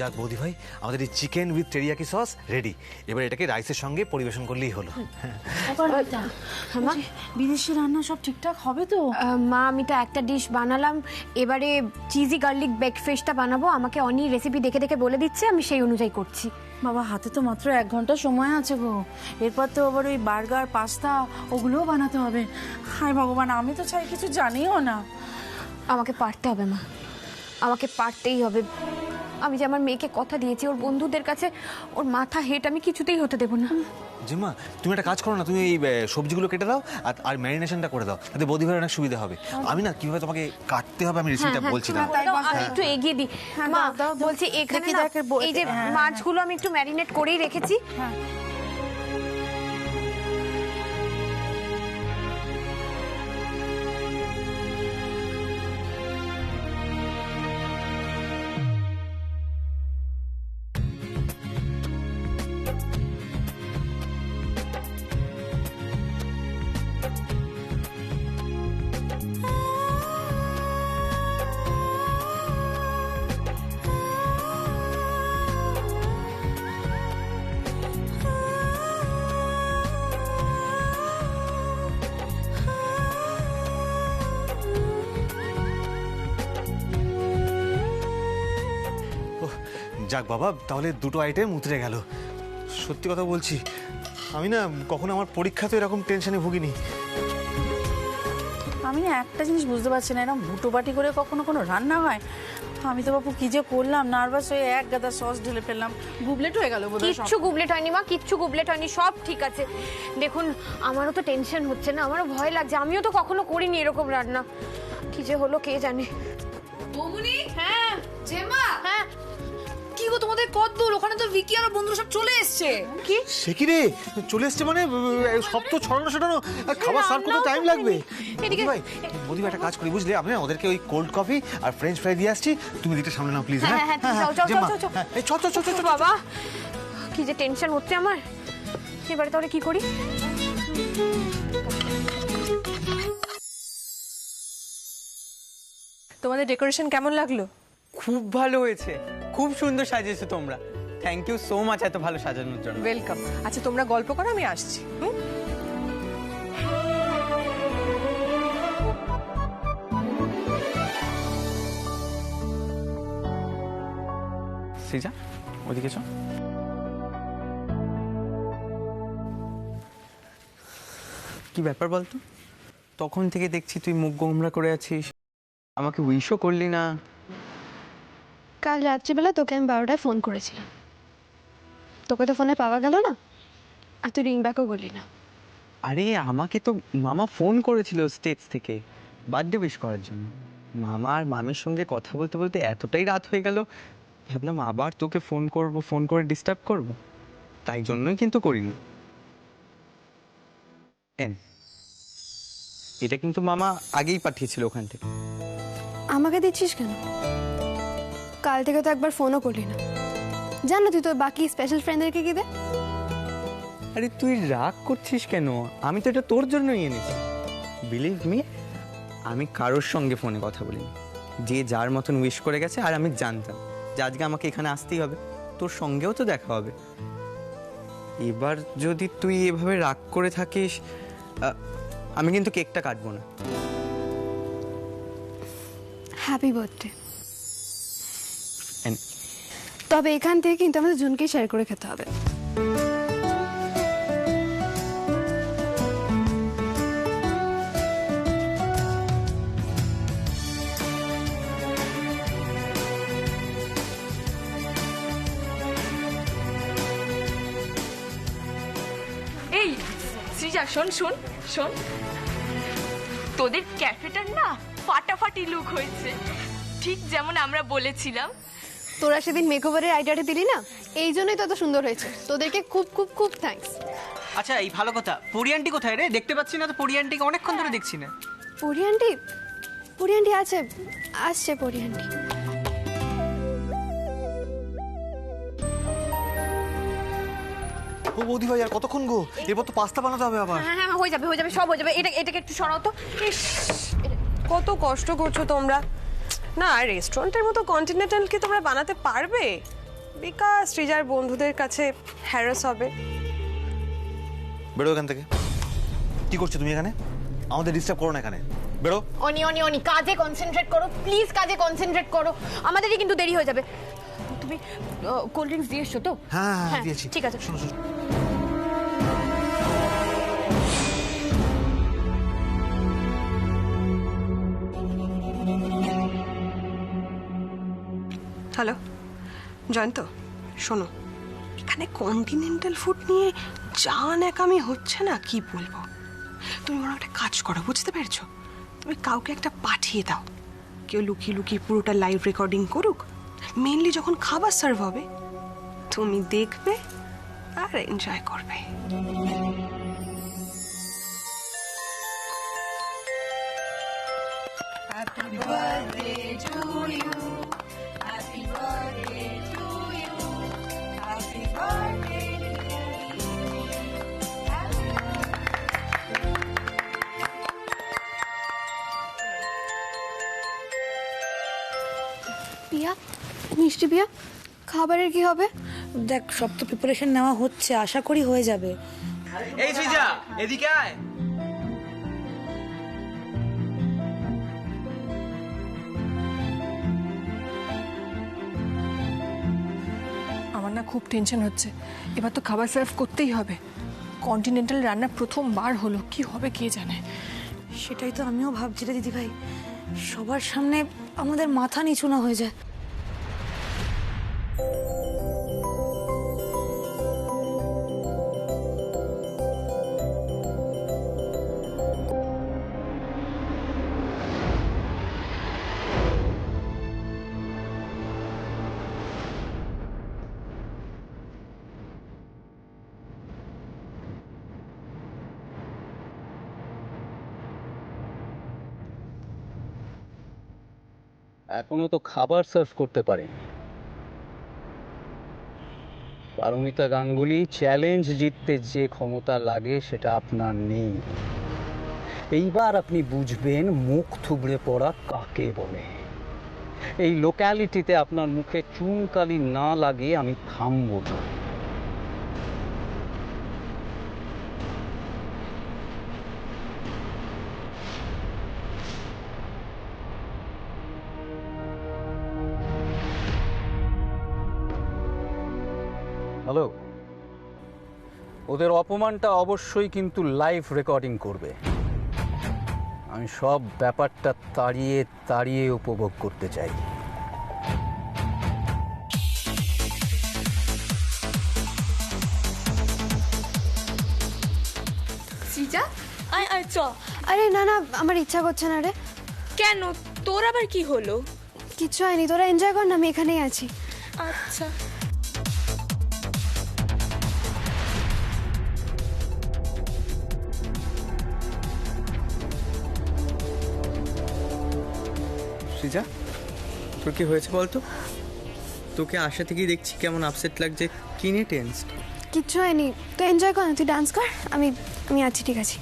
যাক বৌদি ভাই, আমাদের এই chicken with teriyaki sauce ready. এবার এটাকে রাইসের সঙ্গে পরিবেশন করলেই হলো। মা, বিদেশি রান্না সব ঠিকঠাক হবে তো? মা, আমি তো একটা ডিশ বানালাম, এবারে চিজি গার্লিক ব্রেকফাস্টটা বানাবো। আমাকে অনি রেসিপি দেখে দেখে বলে দিচ্ছে, আমি সেই অনুযায়ী করছি। বাবা, হাতে তো মাত্র 1 ঘন্টা সময় আছে গো। এরপর তো আবার ওই বার্গার, পাস্তা ওগুলোও বানাতে হবে। হায় ভগবান, আমি তো চাই কিছু জানিও না। আমাকে পারতে হবে মা, আমাকে পারতেই হবে। আমি যে আমার মেয়েকে কথা দিয়েছি, ওর বন্ধুদের কাছে ওর মাথা হেট আমি কিছুতেই হতে দেবো না। জিম্মা, তুমি একটা কাজ করো না, তুমি এই সবজিগুলো কেটে দাও আর ম্যারিনেশনটা করে দাও, তাতে বৌদি ভাইয়ের অনেক সুবিধা হবে। আমি না কিভাবে তোমাকে কাটতে হবে আমি রেসিপিটা বলছি না। আমি একটু এগিয়ে দিই। মা, বলছি এখানে না, এই যে মাছগুলো আমি একটু ম্যারিনেট করেই রেখেছি। যাক বাবা, তাহলে দুটো আইটেম উতরে গেল। সত্যি কথা বলছি, আমি না কখনো আমার পরীক্ষাতে এরকম টেনশনে ভুগিনি। আমি না একটা জিনিস বুঝতে পারছি না, এরকম ভুটোবাটি করে কখনো কোনো রান্না হয়? আমি তো বাপু কি যে করলাম, নার্ভাস হয়ে এক গাদা সস ঢেলে ফেললাম, গুবলেট হয়ে গেল বোধহয়। কিচ্ছু গুবলেট হয়নি মা, কিচ্ছু গুবলেট হয়নি, সব ঠিক আছে। দেখুন, আমারও তো টেনশন হচ্ছে না, আমারও ভয় লাগছে, আমিও তো কখনো করিনি এরকম রান্না। কি যে হলো কে জানে। বৌমনি, হ্যাঁ জেমা, হ্যাঁ, কি গো তোমাদের কত দূর? ওখানে তো ভিকি আর বন্ধুরা সব চলে এসছে। কি সে কি রে, চলে এসছে মানে? সব তো ছড়ানো ছড়ানো, খাবার সার্ভ করতে টাইম লাগবে। এদিকে বৌদি ভাই একটা কাজ করি বুঝলে, আমি না ওদেরকে ওই কোল্ড কফি আর ফ্রেঞ্চ ফ্রাই দিয়ে আসছি, তুমি দিকটা সামনে নাও প্লিজ। হ্যাঁ হ্যাঁ, চল চল চল চল। এই চল চল চল চল। বাবা, কি যে টেনশন হচ্ছে আমার। এবারে তাহলে কি করি? তোমাদের ডেকোরেশন কেমন লাগলো? খুব ভালো হয়েছে, খুব সুন্দর সাজিয়েছো তোমরা। থ্যাংক ইউ সো মাচ এত ভালো সাজানোর জন্য। ওয়েলকাম। আচ্ছা, তোমরা গল্প করো, আমি আসছি। সৃজা, ওদিকে চল। কি ব্যাপার বলতো? তখন থেকে দেখছি তুই মুখ গোমরা করে আছিস, আমাকে উইশও করলি না। কাল রাত্রিবেলা তোকে আমি 12টায় ফোন করেছিলাম, তোকে তো ফোনে পাওয়া গেল না, আর তুই রিং ব্যাকও করলি না। আরে আমাকে তো মামা ফোন করেছিল স্টেটস থেকে বার্থডে উইশ করার জন্য। মামা আর মামির সঙ্গে কথা বলতে বলতে এতটাই রাত হয়ে গেল, ভাবলাম আবার তোকে ফোন করব, ফোন করে ডিস্টার্ব করব, তাই জন্যই কিন্তু করিনি। এটা কিন্তু মামা আগেই পাঠিয়েছিল ওখান থেকে। আমাকে দিচ্ছিস কেন? কাল থেকে তো একবার ফোনও করলি না। জানো তুই তোর বাকি স্পেশাল ফ্রেন্ডদেরকে কি দে। আরে তুই রাগ করছিস কেন? আমি তো এটা তোর জন্যই এনেছি। বিলিভ মি, আমি কারোর সঙ্গে ফোনে কথা বলিনি। যে যার মতন উইশ করে গেছে, আর আমি জানতাম যে আজকে আমাকে এখানে আসতেই হবে, তোর সঙ্গেও তো দেখা হবে। এবার যদি তুই এভাবে রাগ করে থাকিস, আমি কিন্তু কেকটা কাটবো না। Happy birthday. তবে এখান থেকে কিন্তু আমাদের জনকেই শেয়ার করে খেতে হবে। এই সৃজা, শোন শোন শোন, তোদের ক্যাফেটার না ফাটাফাটি লুক হয়েছে, ঠিক যেমন আমরা বলেছিলাম। তোরা সেদিন মেকওভারের আইডিয়াটা দিলি না, এই জন্যই তো এত সুন্দর হয়েছে। তোদেরকে খুব খুব খুব থ্যাঙ্কস। আচ্ছা, এই ভালো কথা, পরি আন্টি কোথায় রে? দেখতে পাচ্ছি না তো, পরি আন্টিকে অনেকক্ষণ ধরে দেখছি না। পরি আন্টি? পরি আন্টি আছে, আসছে পরি আন্টি। ও বৌদি ভাই, আর কতক্ষণ গো? এরপর তো পাস্তা বানাতে হবে আবার। হ্যাঁ হ্যাঁ, হয়ে যাবে হয়ে যাবে, সব হয়ে যাবে। এটাকে একটু সরাও তো। কত কষ্ট করছো তোমরা না, রেস্টুরেন্টের মতো কন্টিনেন্টাল কি তোমরা বানাতে পারবে? বিকাশ সৃজার বন্ধুদের কাছে হ্যারাস হবে। বেরো এখান থেকে। কি করছো তুমি এখানে? আমাদের ডিস্টার্ব করো না এখানে, বেরো। অনি অনি অনি, কাজে কনসেন্ট্রেট করো প্লিজ, কাজে কনসেন্ট্রেট করো, আমাদেরই কিন্তু দেরি হয়ে যাবে। তুমি কোল্ড ড্রিঙ্কস দিয়ে এসছো তো? হ্যাঁ হ্যাঁ দিয়েছি। ঠিক আছে। শোনো শোনো, হ্যালো জয়ন্ত, শোনো, এখানে কন্টিনেন্টাল ফুড নিয়ে যা ন্যাকামি হচ্ছে না, কি বলবো। তুমি মনে একটা কাজ করো, বুঝতে পেরেছো? তুমি কাউকে একটা পাঠিয়ে দাও, কেউ লুকিয়ে লুকিয়ে পুরোটা লাইভ রেকর্ডিং করুক। মেনলি যখন খাবার সার্ভ হবে তুমি দেখবে আর এনজয় করবে। পিয়া, মিষ্টি পিয়া, খাবারের কি হবে? দেখ, সব তো প্রিপারেশন নেওয়া হচ্ছে, আশা করি হয়ে যাবে। এই সৃজা, এদিকে আয়। আমার না খুব টেনশন হচ্ছে। এবার তো খাবার সার্ভ করতেই হবে। কন্টিনেন্টাল রান্না প্রথমবার হলো, কি হবে কে জানে। সেটাই তো আমিও ভাবছি রে দিদি ভাই, সবার সামনে আমাদের মাথা নিচু না হয়ে যায়। এখনো তো খাবার সার্ভ করতে পারেন। পারমিতা গাঙ্গুলি, চ্যালেঞ্জ জিততে যে ক্ষমতা লাগে সেটা আপনার নেই। এইবার আপনি বুঝবেন মুখ থুবড়ে পড়া কাকে বলে। এই লোক্যালিটিতে আপনার মুখে চুনকালি না লাগে আমি থামব না। হ্যালো, ওদের অপমানটা অবশ্যই কিন্তু লাইভ রেকর্ডিং করবে। আমি সব ব্যাপারটা তাড়িয়ে তাড়িয়ে উপভোগ করতে চাই। সৃজা, আয় আয় চ। আরে না না, আমার ইচ্ছা করছে না রে। কেন, তোর আবার কি হলো? কিচ্ছু হয়নি, তোরা এনজয় কর না, আমি এখানেই আছি। আচ্ছা। সৃজা, তোর কি হয়েছে বলতো? তোকে আশা থেকেই দেখছি কেমন আপসেট লাগছে, কি নিয়ে টেনসড? কিচ্ছু হয়নি, তুই এনজয় কর না, তুই ডান্স কর, আমি আমি আছি, ঠিক আছে।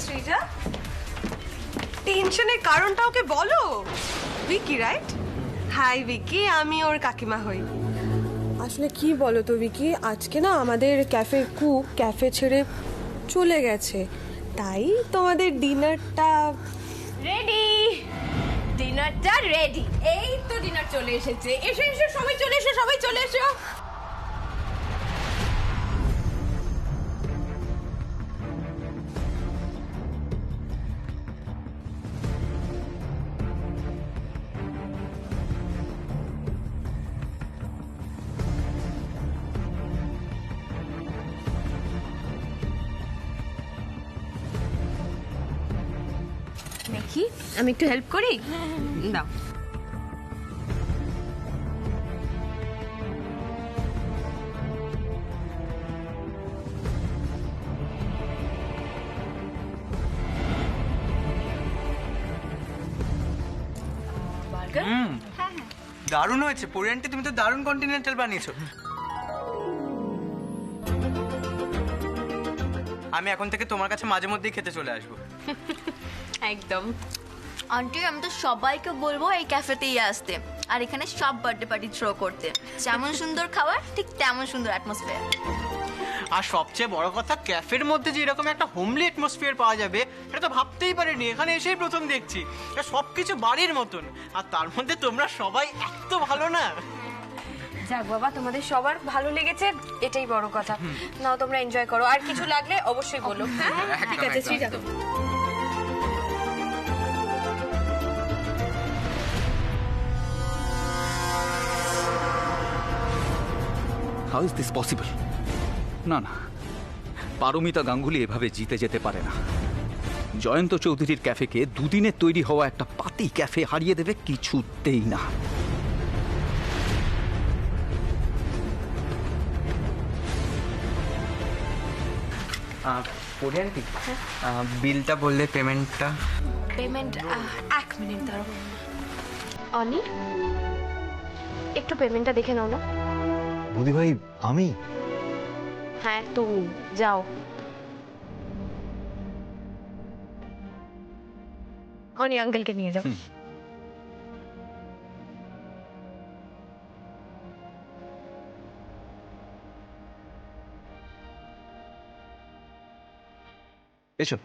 সৃজা, টেনশনের কারণটা ওকে বলো। ভিকি, রাইট? হাই ভিকি, আমি ওর কাকিমা হই। আসলে কি বলো তো ভিকি, আজকে না আমাদের ক্যাফে কুক ক্যাফে ছেড়ে চলে গেছে, তাই তোমাদের ডিনারটা রেডি, ডিনারটা রেডি। এই তো ডিনার চলে এসেছে। এসো এসো, সবাই চলে এসো, সবাই চলে এসো। দেখি, আমি একটু হেল্প করি, দাও। দারুণ হয়েছে পরিয়ান্টি, তুমি তো দারুণ কন্টিনেন্টাল বানিয়েছো। আমি এখন থেকে তোমার কাছে মাঝে মধ্যেই খেতে চলে আসবো। একদম। আন্টি, আমি তো সবাইকে বলবো এই ক্যাফেতেই আসতে। আর এখানে সব বার্থডে পার্টি থ্রো করতে। যেমন সুন্দর খাবার ঠিক তেমন সুন্দর অ্যাটমসফিয়ার। আর সবচেয়ে বড় কথা, ক্যাফের মধ্যে যে এরকম একটা হোমলি অ্যাটমসফিয়ার পাওয়া যাবে এটা তো ভাবতেই পারিনি। এখানে এসেই প্রথম দেখছি। সব কিছু বাড়ির মতন, আর তার মধ্যে তোমরা সবাই এত ভালো না। যাক বাবা, তোমাদের সবার ভালো লেগেছে, এটাই বড় কথা। নাও তোমরা এনজয় করো, আর কিছু লাগলে অবশ্যই বলো। হ্যাঁ ঠিক আছে, Sreeja. How is this possible? না না, পারমিতা গাঙ্গুলি এভাবে জিতে যেতে পারে না। জয়ন্ত চৌধুরীর ক্যাফেকে দুদিনে তৈরি হওয়া একটা পাতি ক্যাফে হারিয়ে দেবে কিছুতেই না। পরিয়ান্তি, বিলটা বললে পেমেন্টটা? পেমেন্ট 1 মিনিট দাঁড়াও। অনি, একটু পেমেন্টটা দেখে নাও না। বৌদি ভাই, আমি? হ্যাঁ তুমি যাও। অনি আঙ্কেলকে নিয়ে যাও। এসো।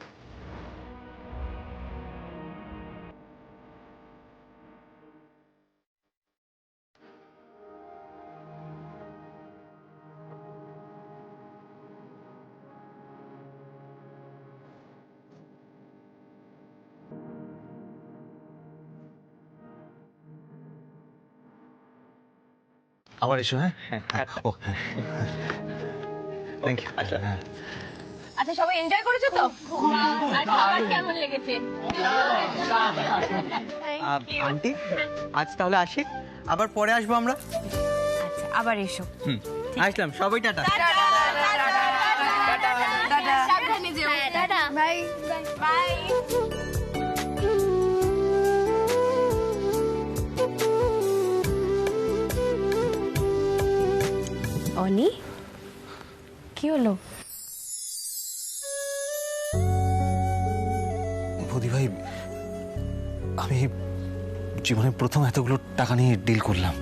আবার এসো। হ্যাঁ হ্যাঁ, ও থ্যাংক ইউ। হ্যাঁ, আচ্ছা সবাই এনজয় করেছো তো? আর খাবার কেমন লেগেছে? আন্টি, আজ তাহলে আসি, আবার পরে আসবো আমরা। আচ্ছা আবার এসো। আসলাম, সবাই টাটা। সাবধানে যেও। টাটা। Bye bye. অনি, কি হলো? বৌদি ভাই, আমি জীবনে প্রথম এতগুলো টাকা নিয়ে ডিল করলাম।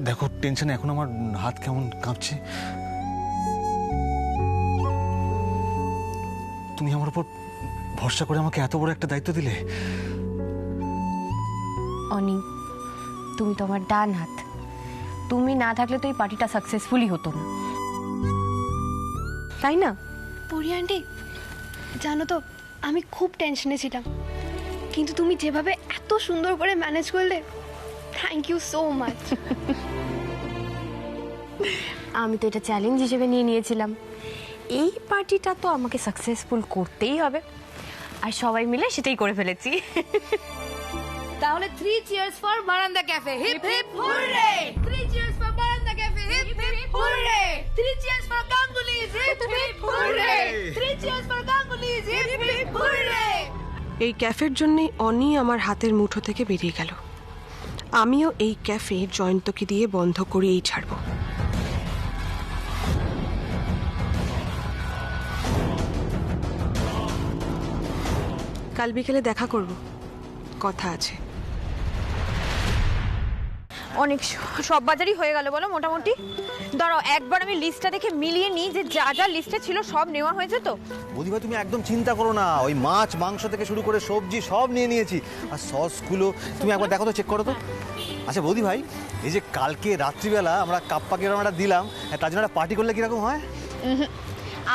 দেখো টেনশনে এখন আমার হাত কেমন কাঁপছে। তুমি আমার উপর ভরসা করে আমাকে এত বড় একটা দায়িত্ব দিলে। অনি, তুমি তো আমার ডান হাত। তুমি না থাকলে তো এই পার্টিটা সাকসেসফুলি হতো না, তাই না? পরি আন্টি, জানো তো আমি খুব টেনশনে ছিলাম, কিন্তু তুমি যেভাবে এত সুন্দর করে ম্যানেজ করলে, থ্যাংক ইউ সো মাচ। আমি তো এটা চ্যালেঞ্জ হিসেবে নিয়ে নিয়েছিলাম। এই পার্টিটা তো আমাকে সাকসেসফুল করতেই হবে, আর সবাই মিলে সেটাই করে ফেলেছি। তাহলে 3 cheers for Baranda cafe, hip hip hurray. 3 cheers for Baranda cafe, hip hip hurray. 3 cheers for Gangulys, hip hip hurray. 3 cheers for Gangulys, hip hip hurray. এই ক্যাফের জন্যই অনি আমার হাতের মুঠো থেকে বেরিয়ে গেল। আমিও এই ক্যাফে জয়ন্তকে দিয়ে বন্ধ করিয়েই ছাড়ব। কাল বিকেলে দেখা করব, কথা আছে। অনেক সব বাজারই হয়ে গেল বলো মোটামুটি। দাঁড়াও একবার আমি লিস্টটা দেখে মিলিয়ে নিই যে যা যা লিস্টে ছিল সব নেওয়া হয়েছে তো। বৌদি ভাই, তুমি একদম চিন্তা করো না, ওই মাছ মাংস থেকে শুরু করে সবজি সব নিয়ে নিয়েছি। আর সসগুলো তুমি একবার দেখো তো, চেক করো তো। আচ্ছা বৌদি ভাই, এই যে কালকে রাত্রিবেলা আমরা কাপ্পা কেরামাটা দিলাম, তার জন্য একটা পার্টি করলে কিরকম হয়?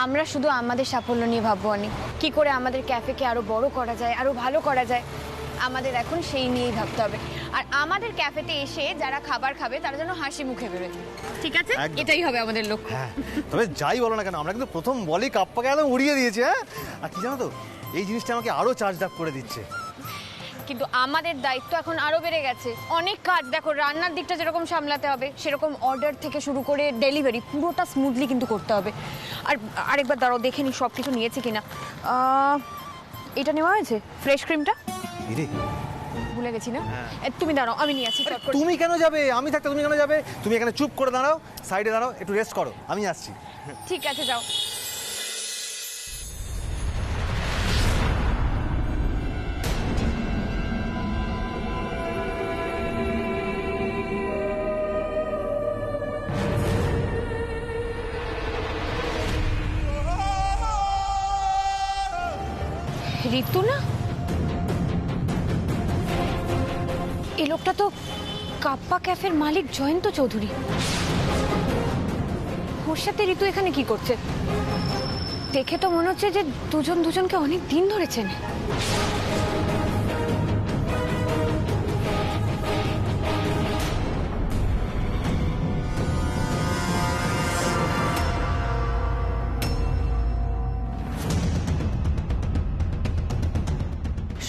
আমরা শুধু আমাদের সাফল্য নিয়ে ভাববো অনেক, কি করে আমাদের ক্যাফেকে আরো বড় করা যায়, আরো ভালো করা যায়। আমাদের এখন সেই নিয়েই ভাবতে হবে। আর আমাদের ক্যাফেতে এসে যারা খাবার খাবে তারা যেন হাসি মুখে বেরোয়, ঠিক আছে? এটাই হবে আমাদের লক্ষ্য। হ্যাঁ, তবে যাই বলো না কেন, আমরা কিন্তু প্রথম বলেই কাপ্পাকে একদম উড়িয়ে দিয়েছি। হ্যাঁ, আর কি জানো তো, এই জিনিসটা আমাকে আরো চার্জ আপ করে দিচ্ছে। কিন্তু আমাদের দায়িত্ব এখন আরো বেড়ে গেছে, অনেক কাজ। দেখো রান্নার দিকটা যেরকম সামলাতে হবে, সেরকম অর্ডার থেকে শুরু করে ডেলিভারি পুরোটা স্মুথলি কিন্তু করতে হবে। আর আরেকবার দাঁড়াও দেখে নি সব কিছু নিয়েছে কিনা। এটা নেওয়া হয়েছে, ফ্রেশ ক্রিমটা ভুলে গেছি না? তুমি দাঁড়াও, আমি নিয়ে আসি। তুমি কেন যাবে? আমি থাকতে তুমি কেন যাবে? তুমি এখানে চুপ করে দাঁড়াও, সাইডে দাঁড়াও, একটু রেস্ট করো, আমি আসছি। ঠিক আছে যাও। ঋতু না? এই লোকটা তো কাপ্পা ক্যাফের মালিক জয়ন্ত চৌধুরী। ওর সাথে ঋতু এখানে কি করছে? দেখে তো মনে হচ্ছে যে দুজন দুজনকে অনেক দিন ধরে চেনে।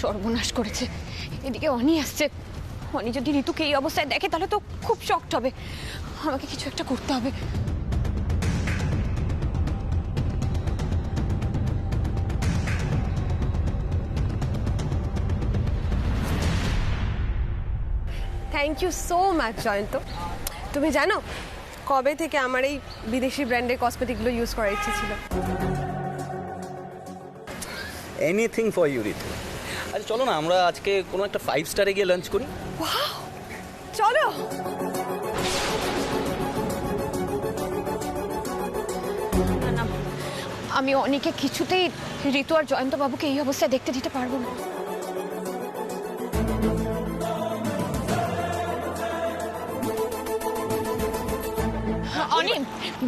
সর্বনাশ করেছে। এদিকে অনি আসছে। অনি যদি ঋতুকে এই অবস্থায় দেখে তাহলে তো খুব শকড হবে। আমাকে কিছু একটা করতে হবে। Thank you so much Jayanta. তুমি জানো কবে থেকে আমার এই বিদেশি ব্র্যান্ডের কসমেটিকগুলো ইউজ করার ইচ্ছে ছিল? এনিথিং ফর ইউ ঋতু। আচ্ছা চলো না আমরা আজকে কোনো একটা 5 স্টারে গিয়ে লাঞ্চ করি। চলো। না না, আমি অনিকে কিছুতেই ঋতু আর জয়ন্ত বাবুকে এই অবস্থায় দেখতে দিতে পারবো না। অনি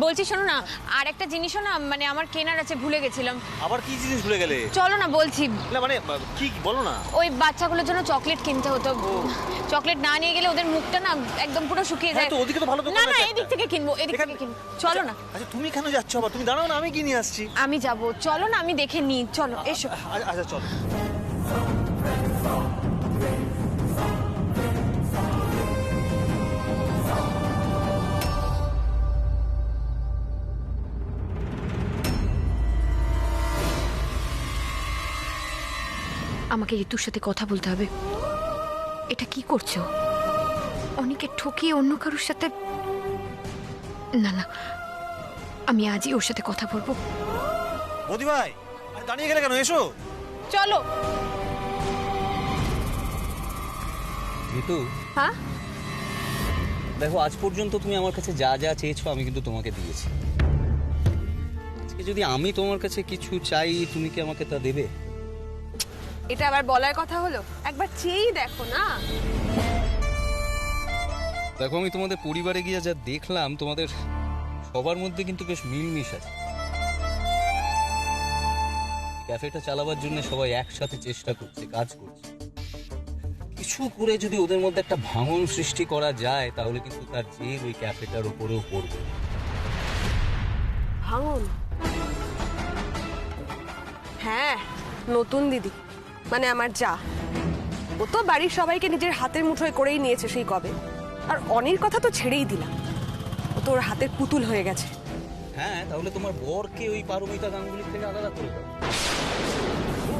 বলছি শোনো না, আর একটা জিনিসও না মানে আমার কেনার আছে, ভুলে গেছিলাম। আবার কি জিনিস ভুলে গেলে? চলো না বলছি। না মানে কি বলো না। ওই বাচ্চাগুলোর জন্য চকলেট কিনতে হতো। চকলেট না নিয়ে গেলে ওদের মুখটা না একদম পুরো শুকিয়ে যায়। হ্যাঁ তো ওদিকে তো ভালো দোকান না আছে না, একটা। এদিক থেকে কিনবো, এদিক থেকে কিনবো। চলো না। আচ্ছা তুমি কেন যাচ্ছ আবার? তুমি দাঁড়াও না, আমি কি নিয়ে আসছি। আমি যাব, চলো না, আমি দেখে নিই। চলো এসো। আচ্ছা চলো। আমাকে ঋতুর সাথে কথা বলতে হবে। এটা কি করছো? অনেকে ঠকিয়ে অন্য কারোর সাথে। না না, আমি আজই ওর সাথে কথা বলবো। বৌদি ভাই দাঁড়িয়ে গেলে কেন? এসো। চলো। ঋতু, হ্যাঁ দেখো আজ পর্যন্ত তুমি আমার কাছে যা যা চেয়েছো আমি কিন্তু তোমাকে দিয়েছি। আজকে যদি আমি তোমার কাছে কিছু চাই তুমি কি আমাকে তা দেবে? এটা আবার বলার কথা হলো? একবার চেয়েই দেখো না। দেখো আমি তোমাদের পরিবারে গিয়ে যা দেখলাম তোমাদের সবার মধ্যে কিন্তু বেশ মিলমিশ আছে। ক্যাফেটা চালাবার জন্য সবাই একসাথে চেষ্টা করছে, কাজ করছে। কিছু করে যদি ওদের মধ্যে একটা ভাঙন সৃষ্টি করা যায় তাহলে কিন্তু তার জের ওই ক্যাফেটার উপরেও পড়বে। ভাঙন? হ্যাঁ, নতুন দিদি মানে আমার যা, ও তো বাড়ির সবাইকে নিজের হাতের মুঠোয় করেই নিয়েছে সেই কবে। আর অনির কথা তো ছেড়েই দিলাম, ও তো ওর হাতের পুতুল হয়ে গেছে। হ্যাঁ, তাহলে তোমার বরকে ওই পারমিতা গাঙ্গুলি থেকে আলাদা করে দাও।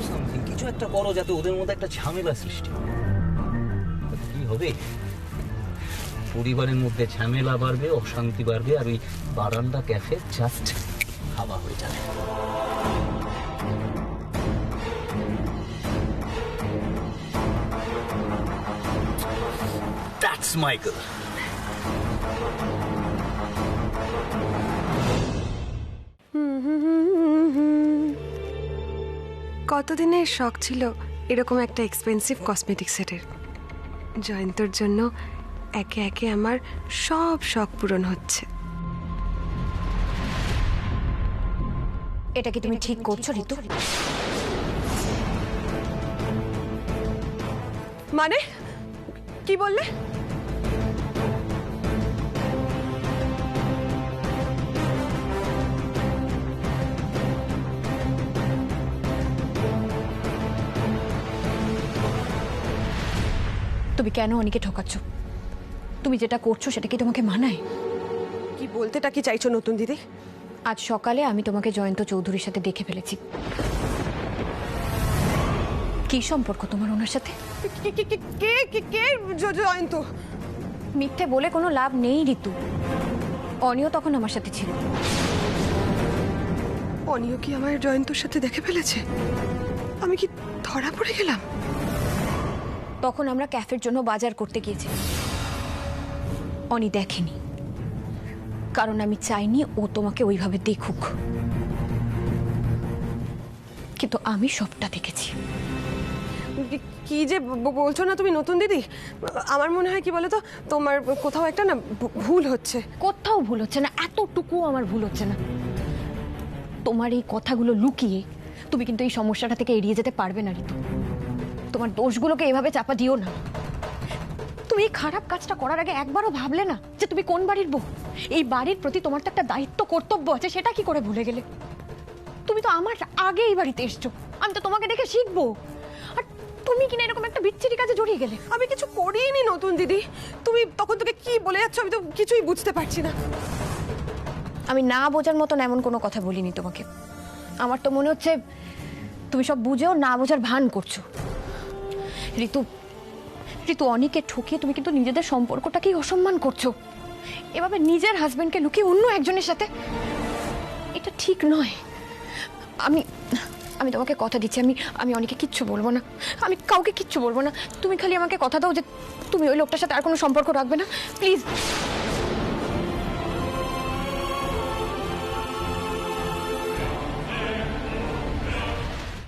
সামথিং কিছু একটা করো যাতে ওদের মধ্যে একটা ঝামেলা সৃষ্টি হয়। কি হবে? পরিবারের মধ্যে ঝামেলা বাড়বে, অশান্তি বাড়বে, আর ওই বারান্দা ক্যাফে জাস্ট হাওয়া হয়ে যাবে। That's my girl. কতদিনের শখ ছিল এরকম একটা এক্সপেন্সিভ কসমেটিক সেটের। জয়ন্তর জন্য একে একে আমার সব শখ পূরণ হচ্ছে। এটা কি তুমি ঠিক করছো ঋতু? মানে কি বললে? তুমি কেন অনিকে ঠকাচ্ছ? তুমি যেটা করছো সেটা কি তোমাকে মানায়? কি বলতেটা কি চাইছো নতুন দিদি? আজ সকালে আমি তোমাকে জয়ন্ত চৌধুরীর সাথে দেখে ফেলেছি। কি সম্পর্ক তোমার ওনার সাথে? কে জয়ন্ত? মিথ্যে বলে কোনো লাভ নেই ঋতু। অনিও তখন আমার সাথে ছিল। অনিও কি আমার জয়ন্তর সাথে দেখে ফেলেছে? আমি কি ধরা পড়ে গেলাম? তখন আমরা ক্যাফের জন্য বাজার করতে গিয়েছি। অনি দেখেনি, কারণ আমি চাইনি ও তোমাকে ওইভাবে দেখুক। কিন্তু আমি সবটা দেখেছি। কি যে বলছো না তুমি নতুন দিদি, আমার মনে হয় কি বলো তো, তোমার কোথাও একটা না ভুল হচ্ছে। কোথাও ভুল হচ্ছে না, এতটুকু আমার ভুল হচ্ছে না। তোমার এই কথাগুলো লুকিয়ে তুমি কিন্তু এই সমস্যাটা থেকে এড়িয়ে যেতে পারবে না ঋতু। তোমার দোষগুলোকে এভাবে চাপা দিও না। তুমি এই খারাপ কাজটা করার আগে একবারও ভাবলে না যে তুমি কোন বাড়ির বউ? এই বাড়ির প্রতি তোমার তো একটা দায়িত্ব কর্তব্য আছে, সেটা কি করে ভুলে গেলে? তুমি তো আমার আগে এই বাড়িতে এসছো, আমি তো তোমাকে দেখে শিখবো, আর তুমি কিনা এরকম একটা বিচ্ছিরি কাজে জড়িয়ে গেলে। আমি কিছু করিনি নতুন দিদি, তুমি তখন তোকে কি বলে যাচ্ছ আমি তো কিছুই বুঝতে পারছি না। আমি না বোঝার মতন এমন কোনো কথা বলিনি তোমাকে। আমার তো মনে হচ্ছে তুমি সব বুঝেও না বোঝার ভান করছো। ঋতু, ঋতু অনেকে ঠকিয়ে তুমি কিন্তু নিজেদের সম্পর্কটাকেই অসম্মান করছো। এভাবে নিজের হাজবেন্ডকে লুকিয়ে অন্য একজনের সাথে, এটা ঠিক নয়। আমি আমি তোমাকে কথা দিচ্ছি, আমি অনেকে কিচ্ছু বলবো না, আমি কাউকে কিচ্ছু বলবো না। তুমি খালি আমাকে কথা দাও যে তুমি ওই লোকটার সাথে আর কোনো সম্পর্ক রাখবে না, প্লিজ।